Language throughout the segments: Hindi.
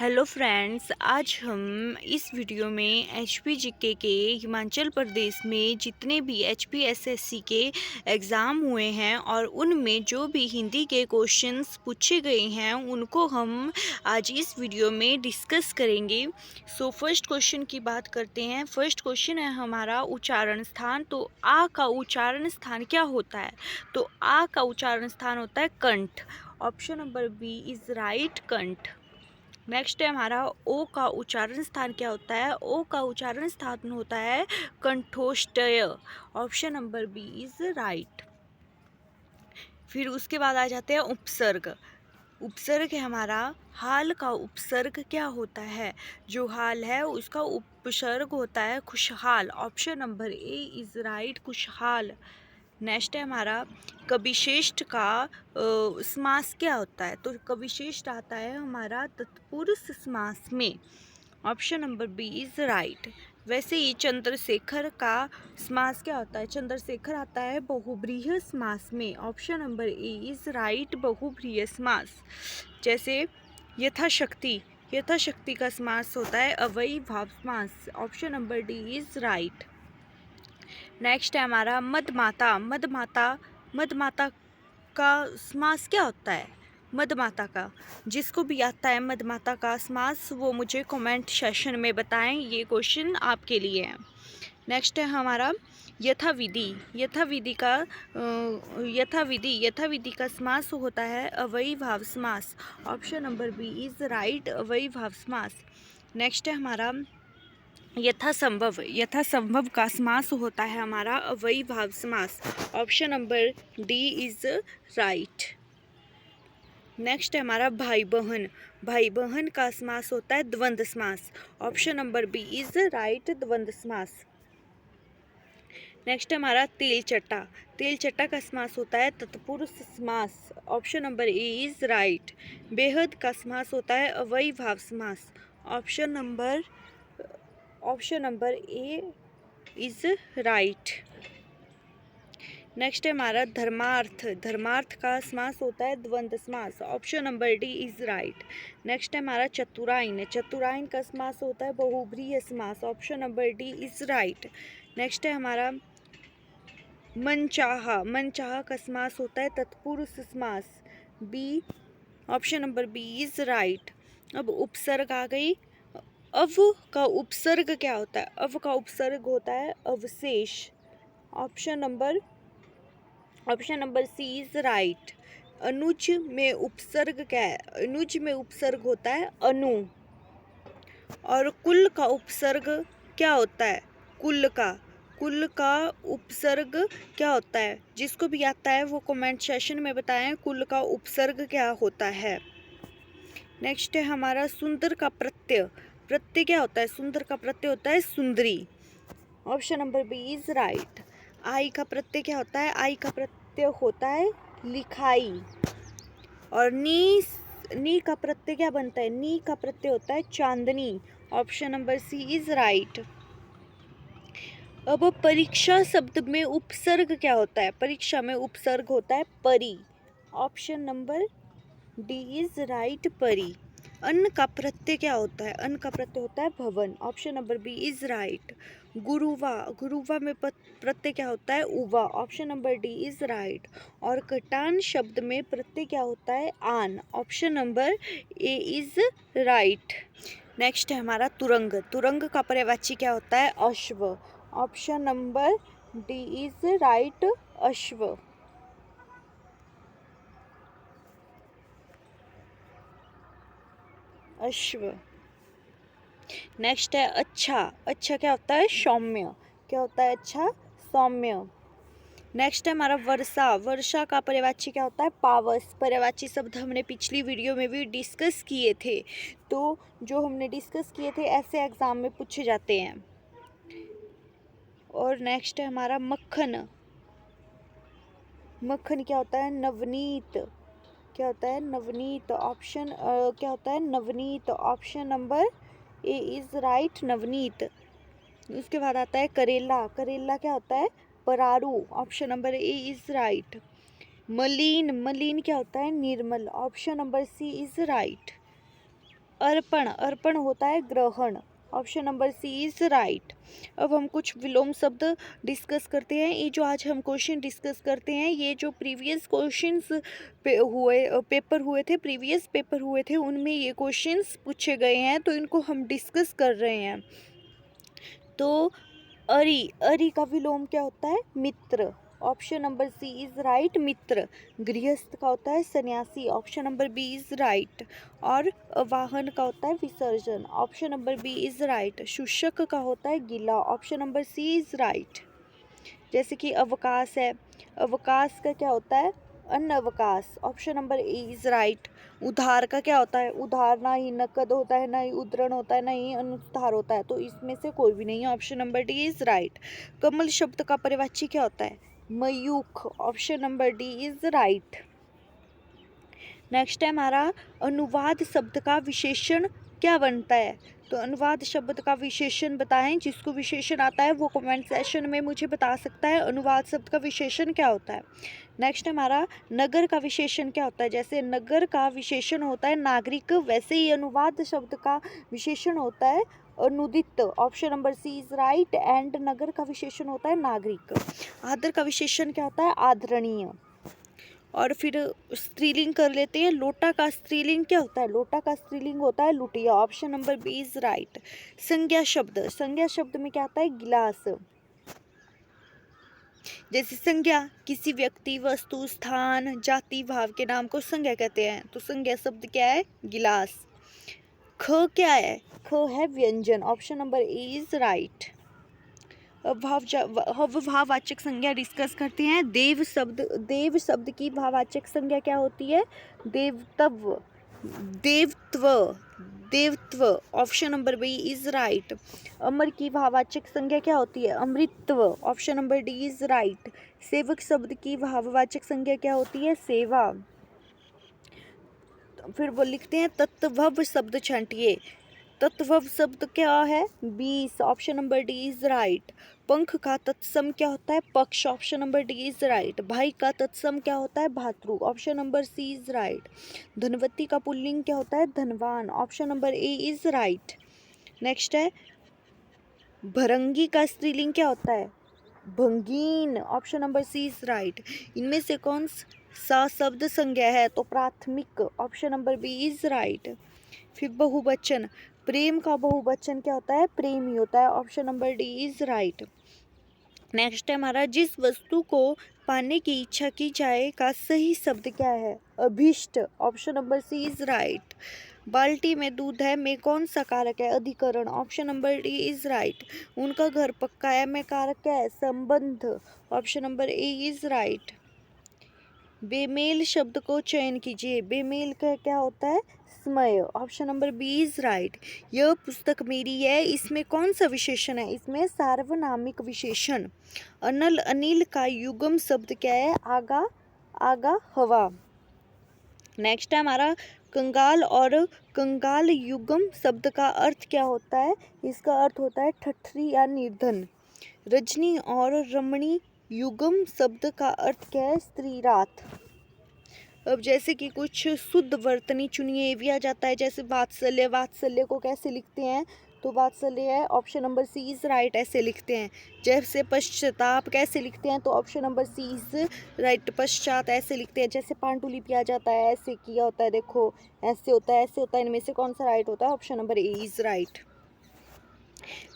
हेलो फ्रेंड्स, आज हम इस वीडियो में एचपीजीके के हिमाचल प्रदेश में जितने भी एचपीएसएससी के एग्ज़ाम हुए हैं और उनमें जो भी हिंदी के क्वेश्चंस पूछे गए हैं उनको हम आज इस वीडियो में डिस्कस करेंगे। सो फर्स्ट क्वेश्चन की बात करते हैं। फर्स्ट क्वेश्चन है हमारा उच्चारण स्थान। तो आ का उच्चारण स्थान क्या होता है? तो आ का उच्चारण स्थान होता है कंठ। Option number B is right, कंठ। नेक्स्ट है हमारा ओ का उच्चारण स्थान क्या होता है? ओ का उच्चारण स्थान होता है कंठोष्ठय। Option number B is right. फिर उसके बाद आ जाते हैं उपसर्ग। उपसर्ग है हमारा हाल का उपसर्ग क्या होता है? जो हाल है उसका उपसर्ग होता है खुशहाल। Option number A is right, खुशहाल। नेक्स्ट है हमारा कविश्रेष्ठ का समास क्या होता है? तो कविश्रेष्ठ आता है हमारा तत्पुरुष समास में। Option number B is right. वैसे ही चंद्रशेखर का समास क्या होता है? चंद्रशेखर आता है बहुब्रीहि समास में। Option number A is right, बहुब्रीहि समास। जैसे यथाशक्ति, यथाशक्ति का समास होता है अव्ययीभाव समास। Option number D is right. Next है हमारा मदमाता। मदमाता, मदमाता का समास क्या होता है? मदमाता का जिसको भी आता है मदमाता का समास वो मुझे कमेंट सेशन में बताएं। ये क्वेश्चन आपके लिए है। नेक्स्ट है हमारा यथाविधि। यथाविधि का यथाविधि का समास होता है अव्ययीभाव समास। Option number B is right, अव्ययीभाव समास। नेक्स्ट है हमारा यथासंभव। यथासंभव का समास होता है हमारा अव्ययीभाव समास। Option number D is right. Next है हमारा भाई बहन। भाई बहन का समास होता है द्वंद्व समास। Option number B is right, द्वंद्व समास। नेक्स्ट है हमारा तेल चट्टा। तेल चट्टा का समास होता है तत्पुरुष समास। Option number A is right. बेहद का समास होता है अव्ययीभाव समास। Option number A is right. Next है हमारा धर्मार्थ। धर्मार्थ का समास होता है द्वंद्व समास। Option number D is right. Next है हमारा चतुरायन। चतुरायन का समास होता है बहुब्रीहि समास। Option number D is right. Next है हमारा मनचाहा। मनचाहा का समास होता है तत्पुरुष समास। B, option number B is right. अब उपसर्ग आ गई। अव का उपसर्ग क्या होता है? अव का उपसर्ग होता है अवशेष। Option number C is right. अनुज में उपसर्ग क्या है? अनुज में उपसर्ग होता है अनु। और कुल का उपसर्ग क्या होता है? कुल का उपसर्ग क्या होता है? जिसको भी आता है वो कमेंट सेशन में बताएं कुल का उपसर्ग क्या होता है। नेक्स्ट है हमारा सुंदर का प्रत्यय। प्रत्यय क्या होता है? सुंदर का प्रत्यय होता है सुंदरी। Option number B is right. आई का प्रत्यय क्या होता है? आई का प्रत्यय होता है लिखाई। और नी का प्रत्यय क्या बनता है? नी का प्रत्यय होता है चांदनी। Option number C is right. अब परीक्षा शब्द में उपसर्ग क्या होता है? परीक्षा में उपसर्ग होता है परी। Option number D is right, परी। अन्न का प्रत्यय क्या होता है? अन्न का प्रत्यय होता है भवन। Option number B is right. गुरुवा, गुरुवा में प्रत्यय क्या होता है? उवा। Option number D is right. और कटान शब्द में प्रत्यय क्या होता है? आन। Option number A is right. Next है हमारा तुरंग। तुरंग का पर्यायवाची क्या होता है? अश्व। Option number D is right, अश्व। अश्व। नेक्स्ट है अच्छा। अच्छा क्या होता है? सौम्य। क्या होता है अच्छा? सौम्य। नेक्स्ट है हमारा वर्षा। वर्षा का पर्यायवाची क्या होता है? पावस। पर्यायवाची शब्द हमने पिछली वीडियो में भी डिस्कस किए थे। तो जो हमने डिस्कस किए थे ऐसे एग्जाम में पूछे जाते हैं। और नेक्स्ट है हमारा मक्खन। मक्खन क्या होता है? नवनीत। क्या होता है? नवनीत। ऑप्शन क्या होता है? नवनीत। Option number A is right, नवनीत। उसके बाद आता है करेला। करेला क्या होता है? परारू। Option number A is right. मलिन। मलिन क्या होता है? निर्मल। Option number C is right. अर्पण, अर्पण होता है ग्रहण। Option number C is right. अब हम कुछ विलोम शब्द डिस्कस करते हैं। ये जो आज हम क्वेश्चन डिस्कस करते हैं, ये जो प्रीवियस क्वेश्चंस पेपर हुए थे, प्रीवियस पेपर हुए थे, उनमें ये क्वेश्चंस पूछे गए हैं, तो इनको हम डिस्कस कर रहे हैं। तो अरि, अरि का विलोम क्या होता है? मित्र। Option number C is right, मित्र। गृहस्थ का होता है सन्यासी। Option number B is right. और वाहन का होता है विसर्जन। Option number B is right. शुष्क का होता है गीला। Option number C is right. जैसे कि अवकाश है, अवकाश का क्या होता है? अनवकाश। Option number A is right. उधार का क्या होता है? उधार ना ही नकद होता है, ना ही उद्धरण होता है, ना ही अनुधार होता है, तो इसमें से कोई भी नहीं है। Option number D is right. कमल शब्द का पर्यायवाची क्या होता है? मयूख। Option number D is right. Next है हमारा, अनुवाद शब्द का विशेषण क्या बनता है? तो अनुवाद शब्द का विशेषण बताएं। जिसको विशेषण आता है वो कमेंट सेशन में मुझे बता सकता है अनुवाद शब्द का विशेषण क्या होता है। नेक्स्ट हमारा, नगर का विशेषण क्या होता है? जैसे नगर का विशेषण होता है नागरिक, वैसे ही अनुवाद शब्द का विशेषण होता है अनुदित। Option number C is right. And नगर का विशेषण होता है नागरिक। आदर का विशेषण क्या होता है? आदरणीय। और फिर स्त्रीलिंग कर लेते हैं। लोटा का स्त्रीलिंग क्या होता है? लोटा का स्त्रीलिंग होता है लुटिया। Option number B is right. संज्ञा शब्द, संज्ञा शब्द में क्या आता है? गिलास। जैसे संज्ञा किसी व्यक्ति, वस्तु, स्थान, जाति, भाव के नाम को संज्ञा कहते हैं, तो संज्ञा शब्द क्या है? गिलास। ख क्या है? ख है व्यंजन। Option number A is right. अब भाववाचक संज्ञा डिस्कस करते हैं। देव शब्द, देव शब्द की भाववाचक संज्ञा क्या होती है? देवत्व, देवत्व, देवत्व। Option number B is right. अमर की भाववाचक संज्ञा क्या होती है? अमृतत्व। Option number D is right. सेवक शब्द की भाववाचक संज्ञा क्या होती है? सेवा। फिर वो लिखते हैं तत्वभ शब्द छांटिए। तत्वभ शब्द क्या है? 20। Option number D is right. पंख का तत्सम क्या होता है? पक्ष। Option number D is right. भाई का तत्सम क्या होता है? भातृ। Option number C is right. धनवती का पुल्लिंग क्या होता है? धनवान। Option number A is right. Next है, भरंगी का स्त्रीलिंग क्या होता है? भंगीन। Option number C is right. इनमें से कौन सा शब्द संज्ञा है? तो प्राथमिक। Option number B is right. फिर बहुवचन, प्रेम का बहुवचन क्या होता है? प्रेम ही होता है। Option number D is right. Next है हमारा, जिस वस्तु को पाने की इच्छा की जाए का सही शब्द क्या है? अभीष्ट। Option number C is right. बाल्टी में दूध है में कौन सा कारक है? अधिकरण। Option number D is right. उनका घर पक्का है में कारक क्या है? संबंध। Option number A is right. बेमेल शब्द को चयन कीजिए। बेमेल का क्या होता है? समय। Option number B is right. यह पुस्तक मेरी है, इसमें कौन सा विशेषण है? इसमें सार्वनामिक विशेषण। अनल, अनिल का युग्म शब्द क्या है? आगा, आगा, हवा। नेक्स्ट है हमारा, कंगाल और कंगाल युग्म शब्द का अर्थ क्या होता है? इसका अर्थ होता है ठठरी या निर्धन। रजनी और रमणी युग्म शब्द का अर्थ क्या है? स्त्री रात। अब जैसे कि कुछ शुद्ध वर्तनी चुनिए, ये भी आ जाता है। जैसे वात्सल्य, वात्सल्य को कैसे लिखते हैं? तो वात्सल्य है option number C is right, ऐसे लिखते हैं। जैसे पश्चाताप कैसे लिखते हैं? तो option number C is right, पश्चात ऐसे लिखते हैं। जैसे पांडुलिपि आ जाता है, ऐसे किया होता है, देखो ऐसे होता है, ऐसे होता है। इनमें से कौन सा राइट होता है? Option number A is right.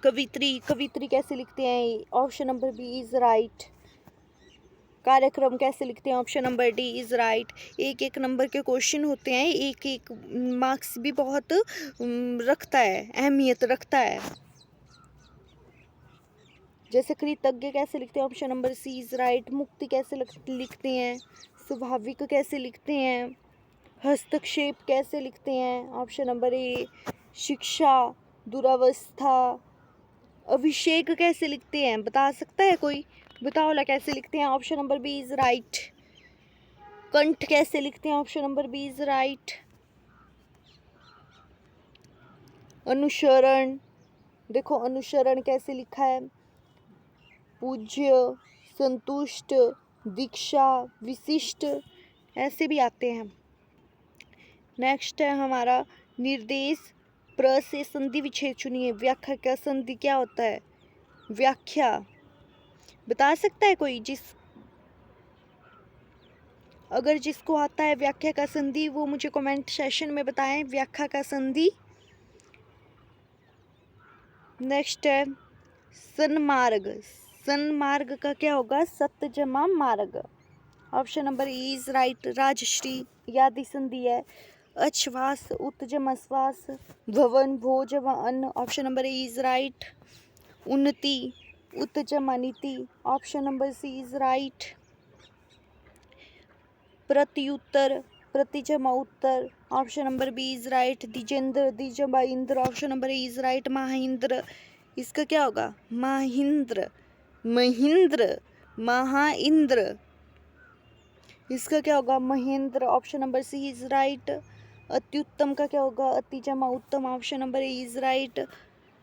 कवित्री, कवित्री कैसे लिखते हैं? Option number B is right. कार्यक्रम कैसे लिखते हैं? Option number D is right. एक एक नंबर के क्वेश्चन होते हैं, एक एक मार्क्स भी बहुत रखता है, अहमियत रखता है। जैसे कृतज्ञ कैसे लिखते हैं? Option number C is right. मुक्ति कैसे लिखते हैं? स्वाभाविक कैसे लिखते हैं? हस्तक्षेप कैसे लिखते हैं? ऑप्शन नंबर ए। शिक्षा, दुरावस्था, अभिषेक कैसे लिखते हैं? बता सकता है कोई? बताओ ला कैसे लिखते हैं? Option number B is right. कंठ कैसे लिखते हैं? Option number B is right. अनुसरण, देखो अनुसरण कैसे लिखा है? पूज्य, संतुष्ट, दीक्षा, विशिष्ट, ऐसे भी आते हैं। नेक्स्ट है हमारा, निर्देश प्र से संधि विच्छेद चुनिए। व्याख्या का संधि क्या होता है? व्याख्या बता सकता है कोई? अगर जिसको आता है व्याख्या का संधि वो मुझे कमेंट सेशन में बताएं व्याख्या का संधि। नेक्स्ट है सन्मार्ग। सन्मार्ग का क्या होगा? सत्य जमा मार्ग। Option number E is right. राजश्री यादी संधि है। अश्वास उत जमा श्वास। भवन भो जमा अन्न। Option number E is right. उन्नति उत जमा नीति। Option number C is right. प्रत्युत्तर प्रति जमा उत्तर। Option number B is right. द्विजेंद्र द्विजमा इंद्र। Option number A is right. महाइंद्र इसका क्या होगा? महिंद्र महिंद्र महाइंद्र इसका क्या होगा? महेंद्र। Option number C is right. अत्युत्तम का क्या होगा? अति जमा उत्तम। Option number A is right.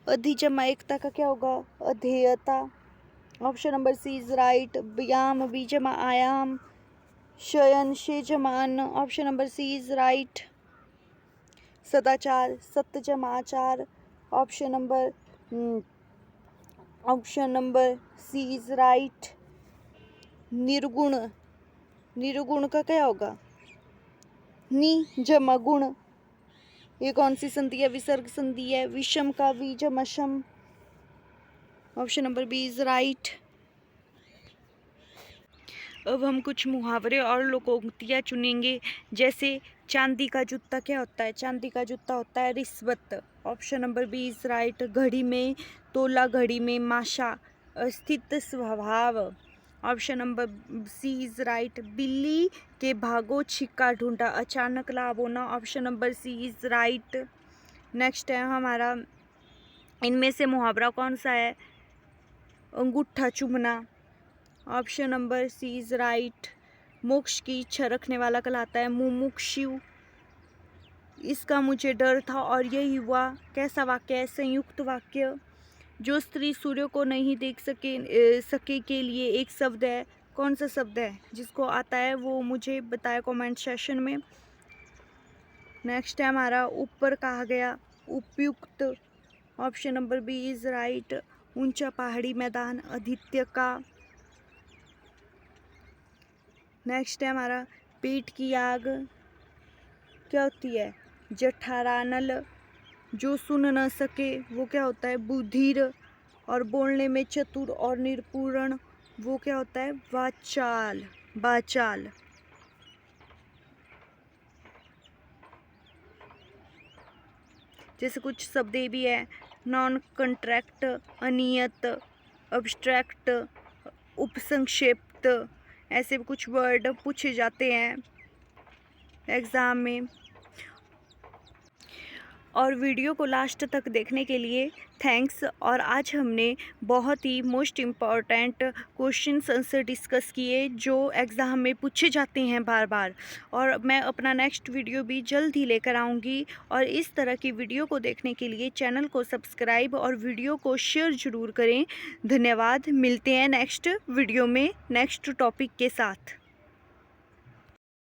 अधिजमा एकता का क्या होगा? अधेयता। Option number C is right. व्यायाम बीजमा आयाम। शयन शे जमान। Option number C is right. सदाचार सत्य जमा आचार। Option number C is right. निर्गुण निर्गुण का क्या होगा? नि जमा गुण। ये कौन सी संधि है? विसर्ग संधि है। विषम का वी जमा शम। Option number B is right. अब हम कुछ मुहावरे और लोकोक्तियाँ चुनेंगे। जैसे चांदी का जूता क्या होता है? चांदी का जूता होता है रिश्वत। Option number B is right. घड़ी में तोला घड़ी में माशा। स्थित स्वभाव। Option number C is right. बिल्ली के भागो छिक्का ढूंढा। अचानक लाभ होना। Option number C is right. Next है हमारा, इनमें से मुहावरा कौन सा है? अंगूठा चूमना। Option number C is right. मोक्ष की इच्छा रखने वाला कहलाता है मुमुक्षु। इसका मुझे डर था और यही हुआ। कैसा वाक्य है? संयुक्त वाक्य। जो स्त्री सूर्य को नहीं देख सके के लिए एक शब्द है। कौन सा शब्द है? जिसको आता है वो मुझे बताए कमेंट सेशन में। नेक्स्ट है हमारा ऊपर कहा गया उपयुक्त। Option number B is right. ऊंचा पहाड़ी मैदान आदित्य का। नेक्स्ट है हमारा पेट की आग क्या होती है? जठरानल। जो सुन न सके वो क्या होता है? बुधिर। और बोलने में चतुर और निपुण वो क्या होता है? वाचाल वाचाल। जैसे कुछ शब्द भी है नॉन कंट्रैक्ट, अनियत, अब्स्ट्रैक्ट, उपसंक्षिप्त। ऐसे कुछ वर्ड पूछे जाते हैं एग्ज़ाम में। और वीडियो को लास्ट तक देखने के लिए थैंक्स। और आज हमने बहुत ही most important questions answer discuss किए जो एग्ज़ाम में पूछे जाते हैं बार बार। और मैं अपना नेक्स्ट वीडियो भी जल्द ही लेकर आऊँगी। और इस तरह की वीडियो को देखने के लिए चैनल को सब्सक्राइब और वीडियो को शेयर ज़रूर करें। धन्यवाद। मिलते हैं नेक्स्ट वीडियो में नेक्स्ट टॉपिक के साथ।